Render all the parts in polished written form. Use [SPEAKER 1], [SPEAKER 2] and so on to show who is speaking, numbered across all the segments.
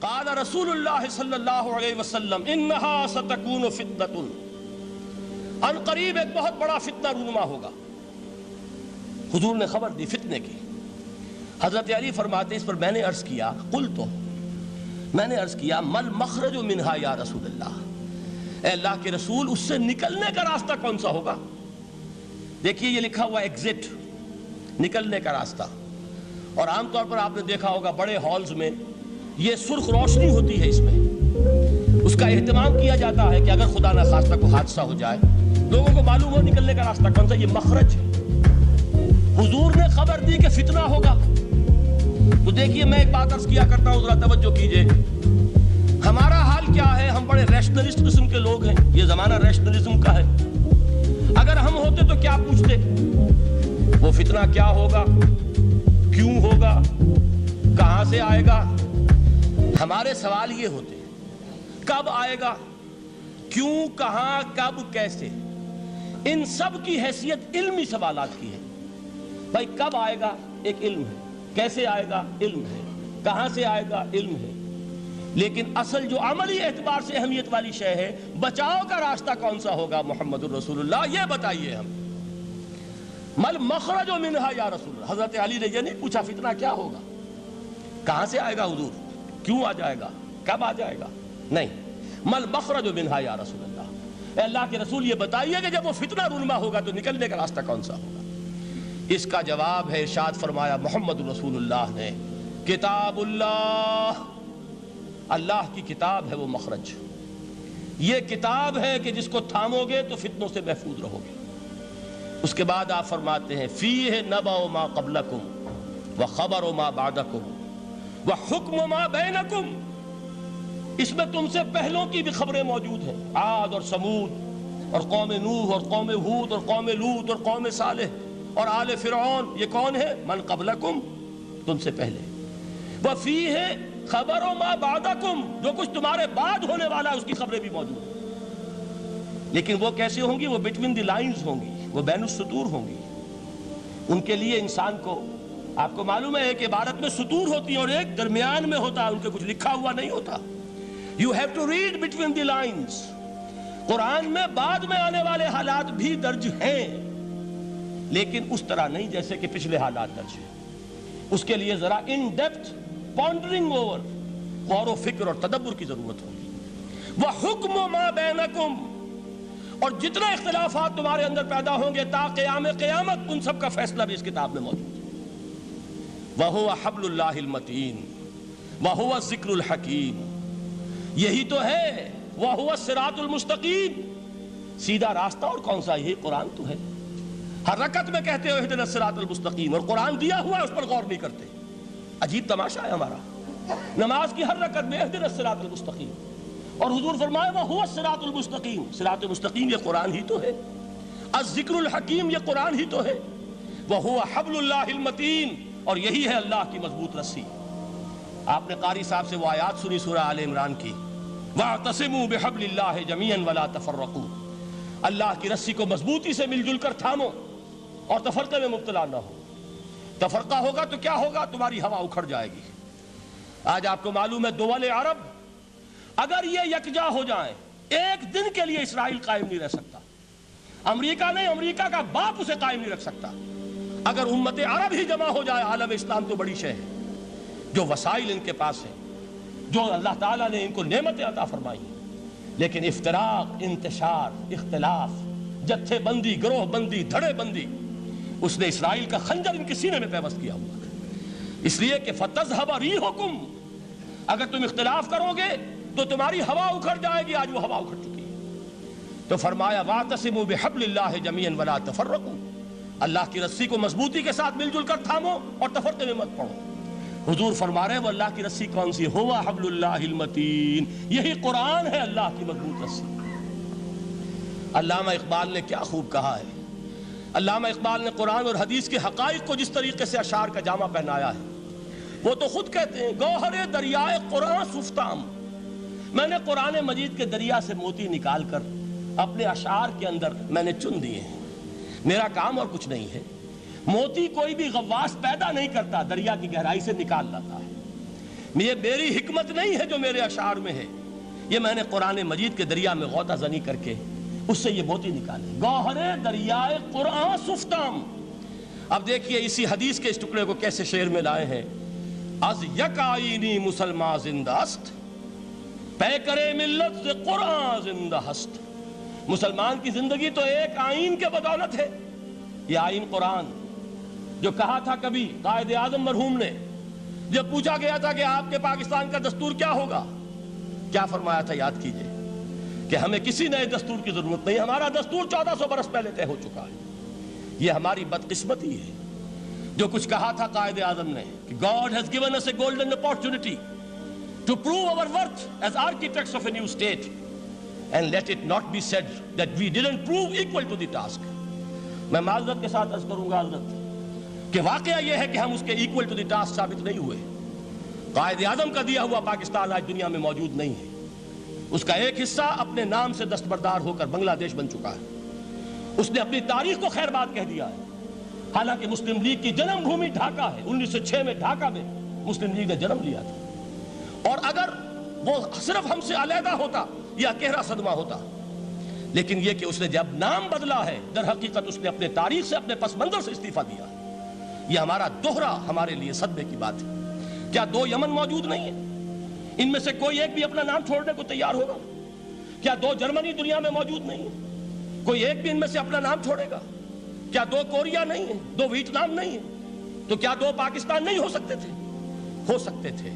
[SPEAKER 1] قال رسول اللہ صلی اللہ علیہ وسلم انہا ستکون فتنۃ، ان قریب ایک بہت بڑا فتنہ رونما ہوگا۔ حضور نے خبر دی فتنے کی۔ حضرت علی فرماتے اس پر میں نے عرض کیا، قلتو، میں نے عرض کیا مل مخرج منہا یا رسول اللہ، اے اللہ کے رسول اس سے نکلنے کا راستہ کون سا ہوگا؟ دیکھیے یہ لکھا ہوا ایگزٹ، نکلنے کا راستہ، اور عام طور پر آپ نے دیکھا ہوگا بڑے ہالز میں یہ سرخ روشنی ہوتی ہے، اس میں اس کا اہتمام کیا جاتا ہے کہ اگر خدا نہ خواستہ کوئی حادثہ ہو جائے لوگوں کو معلوم ہو نکلنے کا راستہ کون سا، یہ مخرج ہے۔ حضور نے خبر دی کہ فتنہ ہوگا۔ تو دیکھیے میں ایک بات عرض کیا کرتا ہوں، ذرا توجہ کیجئے، ہمارا حال کیا ہے؟ ہم بڑے ریشنلسٹ قسم کے لوگ ہیں، یہ زمانہ ریشنلزم کا ہے۔ اگر ہم ہوتے تو کیا پوچھتے؟ وہ فتنہ کیا ہوگا، کیوں ہوگا، کہاں سے آئے گا؟ ہمارے سوال یہ ہوتے ہیں، کب آئے گا، کیوں، کہاں، کب، کیسے؟ ان سب کی حیثیت علمی سوالات کی ہے۔ بھائی کب آئے گا ایک علم ہے، کیسے آئے گا علم ہے، کہاں سے آئے گا علم ہے، لیکن اصل جو عملی اعتبار سے اہمیت والی شے ہے، بچاؤ کا راستہ کون سا ہوگا محمد الرسول اللہ، یہ بتائیے ہم۔ مل مخرج منہا یا رسول اللہ، حضرت علی نے یہ نہیں پوچھا فتنہ کیا ہوگا، کہاں سے آئے گا حضور، کیوں آ جائے گا، کب آ جائے گا، نہیں، مل مخرج منہا یا رسول اللہ، اے اللہ کے رسول یہ بتائیے کہ جب وہ فتنہ رونما ہوگا تو نکلنے کا راستہ کون سا ہوگا؟ اس کا جواب ہے، ارشاد فرمایا محمد رسول اللہ نے، کتاب اللہ، اللہ کی کتاب ہے وہ مخرج، یہ کتاب ہے کہ جس کو تھامو گے تو فتنوں سے محفوظ رہو گے۔ اس کے بعد آپ فرماتے ہیں فیہ نبأ ما قبلکم وخبر ما بعدکم وحکم ما بینکم، اس میں تم سے پہلوں کی بھی خبریں موجود ہیں، عاد اور سمود اور قوم نوح اور قوم ہود اور قوم لوط اور قوم صالح اور آل فرعون، یہ کون ہے؟ من قبلکم، تم سے پہلے، وفیہ خبر ما بعدکم، جو کچھ تمہارے بعد ہونے والا ہے اس کی خبریں بھی موجود ہیں، لیکن وہ کیسے ہوں گی؟ وہ بٹوین دی لائنز ہوں گی، وہ بین السطور ہوں گی۔ ان کے لیے انسان کو، آپ کو معلوم ہے ایک عبارت میں سطور ہوتی ہیں اور ایک درمیان میں ہوتا ہے، ان کے کچھ لکھا ہوا نہیں ہوتا۔ You have to read between the lines۔ قرآن میں بعد میں آنے والے حالات بھی درج ہیں، لیکن اس طرح نہیں جیسے کہ پچھلے حالات درج ہیں۔ اس کے لیے ذرا ان ڈیپتھ پونڈرنگ اوور، غور و فکر اور تدبر کی ضرورت ہوگی۔ وَحُكْمُ مَا بَيْنَكُمْ، اور جتنے اختلافات تمہارے اندر پیدا ہوں گے تا قیام قیامت، ان سب کا فیصلہ بھی اس کتاب میں موجود ہے۔ وَهُوَ حَبْلُ اللَّهِ الْمَتِينُ وَهُوَ الذِّكْرُ الْحَكِيمُ، یہی تو ہے وَهُوَ الصِّرَاطُ الْمُسْتَقِيمُ، سیدھا راستہ، اور کون سا؟ یہی قرآن تو ہے۔ ہر رکعت میں کہتے ہو اہدنا الصراط المستقیم، اور قرآن دیا ہوا ہے اس پر غور نہیں کرتے۔ عجیب تماشا ہے ہمارا، نماز کی ہر رکعت میں اہدنا الصراط المستقیم، اور حضور فرمائے وَهُوَ الصراط المستقیم، صراط مستقیم یہ قرآن ہی تو ہے، الذکر الحکیم یہ قرآن ہی تو ہے، وَهُوَ حبل اللہ المتین، اور یہی ہے اللہ کی مضبوط رسی۔ آپ نے قاری صاحب سے وہ آیات سنی سورہ آل عمران کی، وَاعْتَصِمُوا بِحَبْلِ اللَّهِ جَمِيعًا وَلَا تَفَرَّقُوا، اللہ کی رسی کو مضبوطی سے مل جل کر تھامو اور تفرقے میں مبتلا نہ ہو۔ تفرقہ ہوگا تو کیا ہوگا؟ تمہاری ہوا اکھڑ جائے گی۔ آج آپ کو معلوم ہے دول عرب اگر یہ یکجا ہو جائیں، ایک دن کے لیے اسرائیل قائم نہیں رہ سکتا، امریکہ نہیں، امریکہ کا باپ اسے قائم نہیں رکھ سکتا۔ اگر امت عرب ہی جمع ہو جائے، عالم اسلام تو بڑی شے ہے، جو وسائل ان کے پاس ہیں، جو اللہ تعالیٰ نے ان کو نعمتیں عطا فرمائی ہیں، لیکن افتراق، انتشار، اختلاف، جتھے بندی، گروہ بندی، دھڑے بندی، اس نے اسرائیل کا خنجر ان کے سینے میں پیوست کیا ہوا ہے۔ اس لیے کہ فَتَذْهَبَ رِيحُكُمْ، اگر تم اختلاف کرو گے تو تمہاری ہوا اکھڑ جائے گی۔ آج وہ ہوا اکھڑ چکی ہے۔ تو فرمایا وَاعْتَصِمُوا بِحَبْلِ اللَّهِ جَمِيعًا وَلَا تَفَرَّقُوا، اللہ کی رسی کو مضبوطی کے ساتھ مل جل کر تھامو اور تفرقے میں مت پڑو۔ حضور فرما رہے ہیں وہ اللہ کی رسی کون سی؟ ہوا حبل اللہ المتین، یہی قرآن ہے اللہ کی مضبوط رسی۔ علامہ اقبال نے کیا خوب کہا ہے، علامہ اقبال نے قرآن اور حدیث کے حقائق کو جس طریقے سے اشعار کا جامع پہنایا ہے، وہ تو خود کہتے ہیں گوہر دریائے قرآن سفتام، میں نے قرآن مجید کے دریا سے موتی نکال کر اپنے اشعار کے اندر میں نے چن دیے ہیں، میرا کام اور کچھ نہیں ہے۔ موتی کوئی بھی غواص پیدا نہیں کرتا، دریا کی گہرائی سے نکال لاتا ہے۔ یہ میری حکمت نہیں ہے جو میرے اشعار میں ہے، یہ میں نے قرآن مجید کے دریا میں غوطہ زنی کر کے اس سے یہ موتی نکالے، گوہر دریائے قرآن سفتام۔ اب دیکھیے اسی حدیث کے اس ٹکڑے کو کیسے شعر میں لائے ہیں۔ از یک آئینی مسلمان زندہ است، پیکرے ملت سے قرآن زندہ ہست۔ مسلمان کی زندگی تو ایک آئین کے بدولت ہے، یہ آئین قرآن۔ جو کہا تھا کبھی قائد اعظم مرحوم نے، جب پوچھا گیا تھا کہ آپ کے پاکستان کا دستور کیا ہوگا، کیا فرمایا تھا یاد کیجئے کہ ہمیں کسی نئے دستور کی ضرورت نہیں، ہمارا دستور 1400 برس پہلے طے ہو چکا ہے۔ یہ ہماری بدقسمتی ہے جو کچھ کہا تھا قائد اعظم نے کہ God has given us a golden opportunity to prove our worth as architects of a new state, and let it not be said that we didn't prove equal to the task۔ میں معذرت کے ساتھ عرض کروں گا حضرت کہ واقعہ یہ ہے کہ ہم اس کے equal to the task ثابت نہیں ہوئے۔ قائد اعظم کا دیا ہوا پاکستان آج دنیا میں موجود نہیں ہے، اس کا ایک حصہ اپنے نام سے دستبردار ہو کر بنگلہ دیش بن چکا ہے، اس نے اپنی تاریخ کو خیر بات کہہ دیا ہے۔ حالانکہ مسلم لیگ کی جنم بھومی ڈھاکہ ہے، 1906 میں ڈھاکہ میں مسلم لیگ نے جنم لیا تھا، اور اگر وہ صرف ہم سے علیحدہ ہوتا یا گہرا صدمہ ہوتا، لیکن یہ کہ اس نے جب نام بدلا ہے در حقیقت اس نے اپنے تاریخ سے، اپنے پس منظر سے استعفیٰ دیا۔ یہ ہمارا دوہرا ہمارے لیے صدمے کی بات ہے۔ کیا 2 یمن موجود نہیں ہیں؟ ان میں سے کوئی ایک بھی اپنا نام چھوڑنے کو تیار ہوگا؟ کیا 2 جرمنی دنیا میں موجود نہیں ہیں؟ کوئی ایک بھی ان میں سے اپنا نام چھوڑے گا؟ کیا 2 کوریا نہیں ہیں؟ 2 ویتنام نہیں ہیں؟ تو کیا 2 پاکستان نہیں ہو سکتے تھے؟ ہو سکتے تھے۔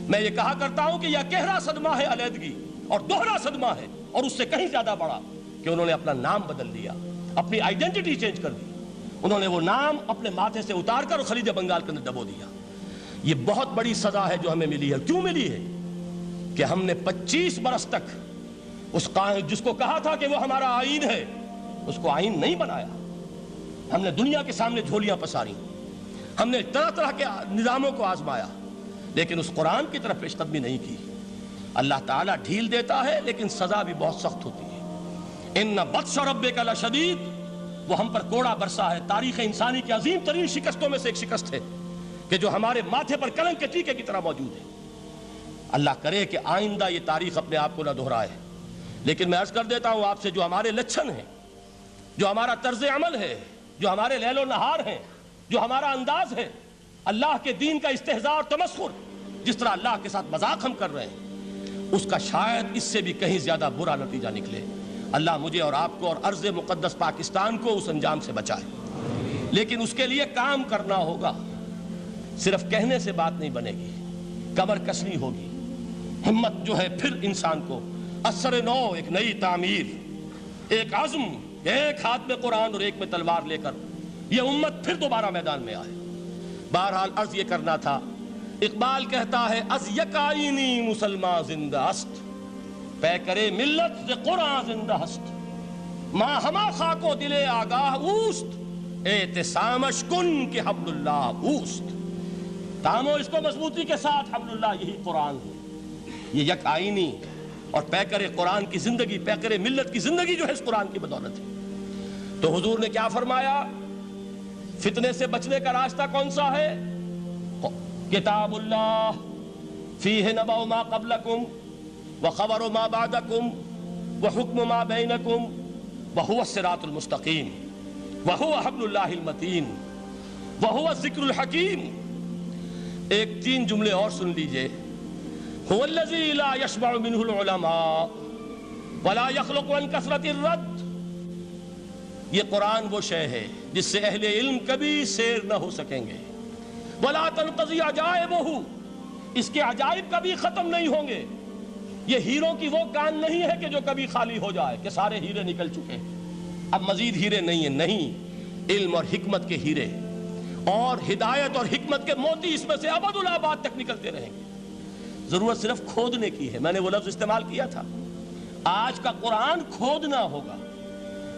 [SPEAKER 1] میں یہ کہا کرتا ہوں کہ یہ گہرا صدمہ ہے علیحدگی، اور دوہرا صدمہ ہے، اور اس سے کہیں زیادہ بڑا کہ انہوں نے اپنا نام بدل دیا، اپنی آئیڈینٹی چینج کر دی، انہوں نے وہ نام اپنے ماتھے سے اتار کر خلیج بنگال کے اندر دبو دیا۔ یہ بہت بڑی سزا ہے جو ہمیں ملی ہے۔ کیوں ملی ہے؟ کہ ہم نے 25 برس تک اس جس کو کہا تھا کہ وہ ہمارا آئین ہے، اس کو آئین نہیں بنایا۔ ہم نے دنیا کے سامنے جھولیاں پساری، ہم نے طرح طرح کے نظاموں کو آزمایا، لیکن اس قرآن کی طرف پیش قدمی نہیں کی۔ اللہ تعالیٰ ڈھیل دیتا ہے لیکن سزا بھی بہت سخت ہوتی ہے۔ ان بطش ربک لشدید، وہ ہم پر کوڑا برسا ہے۔ تاریخ انسانی کی عظیم ترین شکستوں میں سے ایک شکست ہے کہ جو ہمارے ماتھے پر کلنک کے ٹیکے کی طرح موجود ہے۔ اللہ کرے کہ آئندہ یہ تاریخ اپنے آپ کو نہ دہرائے۔ لیکن میں عرض کر دیتا ہوں آپ سے، جو ہمارے لچھن ہیں، جو ہمارا طرز عمل ہے، جو ہمارے لیل و نہار ہیں، جو ہمارا انداز ہے، اللہ کے دین کا استہزاء اور تمسخر، جس طرح اللہ کے ساتھ مذاق ہم کر رہے ہیں، اس کا شاید اس سے بھی کہیں زیادہ برا نتیجہ نکلے۔ اللہ مجھے اور آپ کو اور ارض مقدس پاکستان کو اس انجام سے بچائے۔ لیکن اس کے لیے کام کرنا ہوگا، صرف کہنے سے بات نہیں بنے گی، کمر کسنی ہوگی، ہمت جو ہے پھر انسان کو اثر نو، ایک نئی تعمیر، ایک عزم، ایک ہاتھ میں قرآن اور ایک میں تلوار لے کر یہ امت پھر دوبارہ میدان میں آئے۔ بہرحال عرض یہ کرنا تھا، اقبال کہتا ہے از یک آئینی مسلمان زندہ است، پے کرے ملت سے قرآن زندہ ہست، ماں ہما خاک و دل آگاہ اوست، اعتصامش کن کہ حبل اللہ اوست۔ تامو اس کو مضبوطی کے ساتھ، حبل اللہ یہی قرآن ہے۔ یہ یک آئینی اور پیکر قرآن کی زندگی، پیکر ملت کی زندگی جو ہے اس قرآن کی بدولت ہے۔ تو حضور نے کیا فرمایا؟ فتنے سے بچنے کا راستہ کون سا ہے؟ کتاب اللہ فیہ نبأ ما قبلکم وخبر ما بعدکم وحکم ما بینکم وہو الصراط المستقیم وہو حبل اللہ المتین وہو الذکر الحکیم۔ ایک 3 جملے اور سن لیجئے۔ هو الذی لا یشبع منہ العلماء ولا یخلق عن کثرت الرد۔ یہ قرآن وہ شے ہے جس سے اہل علم کبھی سیر نہ ہو سکیں گے۔ ولا تنقضی عجائبہ، اس کے عجائب کبھی ختم نہیں ہوں گے۔ یہ ہیروں کی وہ کان نہیں ہے کہ جو کبھی خالی ہو جائے کہ سارے ہیرے نکل چکے اب مزید ہیرے نہیں ہیں، نہیں، علم اور حکمت کے ہیرے اور ہدایت اور حکمت کے موتی اس میں سے ابد الآباد تک نکلتے رہیں گے۔ ضرورت صرف کھودنے کی ہے۔ میں نے وہ لفظ استعمال کیا تھا، آج کا قرآن کھودنا ہوگا،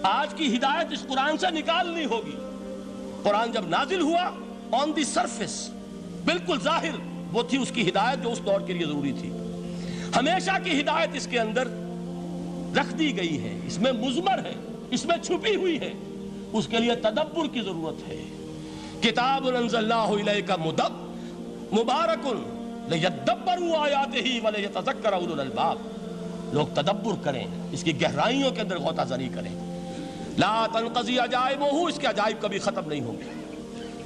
[SPEAKER 1] آج کی ہدایت اس قرآن سے نکالنی ہوگی۔ قرآن جب نازل ہوا آن دی سرفیس، بالکل ظاہر وہ تھی اس کی ہدایت جو اس دور کے لیے ضروری تھی۔ ہمیشہ کی ہدایت اس کے اندر رکھ دی گئی ہے، اس میں مضمر ہے، اس میں چھپی ہوئی ہے، اس کے لیے تدبر کی ضرورت ہے۔ کتاب انزلناہ الیک مبارک لِيَدَّبَّرُوا آیَاتِهِ وَلِيَتَذَكَّرَ أُولُو الْأَلْبَابِ، لوگ تدبر کریں، اس کی گہرائیوں کے اندر غوطہ زنی کریں۔ لا تنقضی عجائبہ، اس کے عجائب کبھی ختم نہیں ہوں گے۔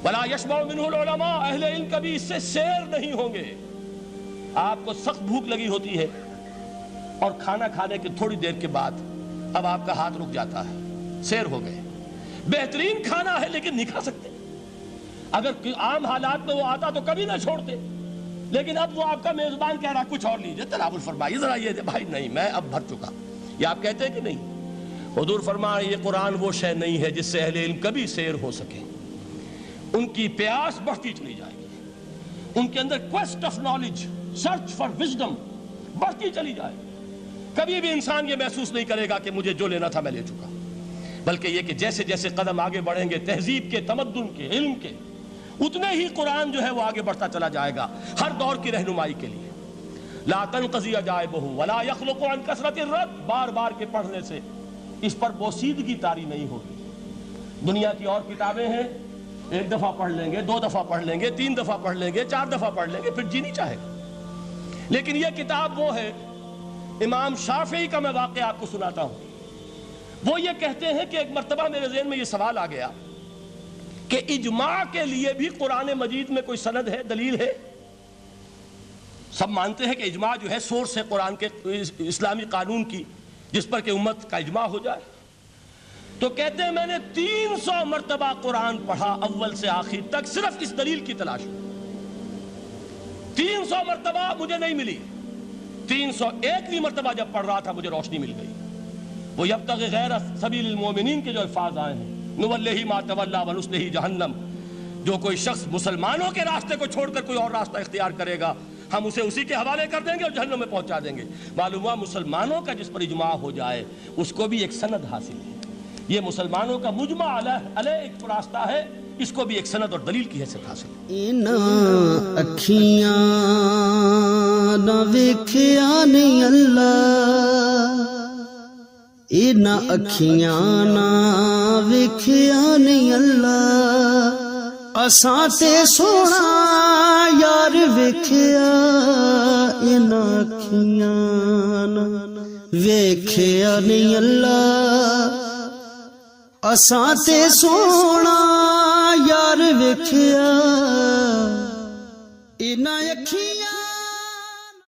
[SPEAKER 1] ولا یشبع منہ العلماء، اہل علم کبھی اس سے سیر نہیں ہوں گے۔ آپ کو سخت بھوک لگی ہوتی ہے اور کھانا کھانے کے تھوڑی دیر کے بعد اب آپ کا ہاتھ رک جاتا ہے، سیر ہو گئے، بہترین کھانا ہے لیکن نہیں کھا سکتے۔ اگر عام حالات میں وہ آتا تو کبھی نہ چھوڑتے، لیکن اب وہ آپ کا میزبان کہہ رہا کچھ اور لیجیے، تناول فرمائیے ذرا، یہ بھائی نہیں میں اب بھر چکا، یہ آپ کہتے ہیں کہ نہیں؟ حضور فرمایا یہ قرآن وہ شے نہیں ہے جس سے اہل علم کبھی سیر ہو سکے، ان کی پیاس بڑھتی چلی جائے گی، ان کے اندر quest of knowledge, search for wisdom بڑھتی چلی جائے گی۔ کبھی بھی انسان یہ محسوس نہیں کرے گا کہ مجھے جو لینا تھا میں لے چکا، بلکہ یہ کہ جیسے جیسے قدم آگے بڑھیں گے تہذیب کے، تمدن کے، علم کے، اتنے ہی قرآن جو ہے وہ آگے بڑھتا چلا جائے گا ہر دور کی رہنمائی کے لیے۔ لا تنقضی عجائبہ ولا یخلق عن کثرت الرد، بار بار کے پڑھنے سے اس پر بوسیدگی طاری نہیں ہوگی۔ دنیا کی اور کتابیں ہیں، ایک دفعہ پڑھ لیں گے، 2 دفعہ پڑھ لیں گے، 3 دفعہ پڑھ لیں گے، 4 دفعہ پڑھ لیں گے، پھر جی نہیں چاہے گا۔ لیکن یہ کتاب وہ ہے، امام شافعی کا میں واقعہ آپ کو سناتا ہوں۔ وہ یہ کہتے ہیں کہ ایک مرتبہ میرے ذہن میں یہ سوال آ گیا کہ اجماع کے لیے بھی قرآن مجید میں کوئی سند ہے، دلیل ہے؟ سب مانتے ہیں کہ اجماع جو ہے سورس ہے قرآن کے، اسلامی قانون کی، جس پر کہ امت کا اجماع ہو جائے۔ تو کہتے ہیں میں نے 300 مرتبہ قرآن پڑھا اول سے آخر تک، صرف اس دلیل کی تلاش میں۔ 300 مرتبہ مجھے نہیں ملی، 301ویں مرتبہ جب پڑھ رہا تھا مجھے روشنی مل گئی۔ وہ یبتغی غیر سبیل المومنین کے جو الفاظ آئے ہیں، نولہ ما تولی ونصلہ جہنم، جو کوئی شخص مسلمانوں کے راستے کو چھوڑ کر کوئی اور راستہ اختیار کرے گا ہم اسے اسی کے حوالے کر دیں گے اور جہنم میں پہنچا دیں گے۔ معلوم ہوا مسلمانوں کا جس پر اجماع ہو جائے اس کو بھی ایک سند حاصل ہے۔ یہ مسلمانوں کا مجمع علیہ ایک راستہ ہے، اس کو بھی ایک سند اور دلیل کی حیثیت حاصل ہے۔
[SPEAKER 2] انہاں اکھیاں نہ ویکھیا نہیں اللہ، انہاں اکھیاں نہ ویکھیا نہیں اللہ، اساں تے سونا یار ویکھیا، انہاں اکھیاں نہ ویکھیا نہیں اللہ، اساں تے سونا یار ویکھیا، انہاں اکھیاں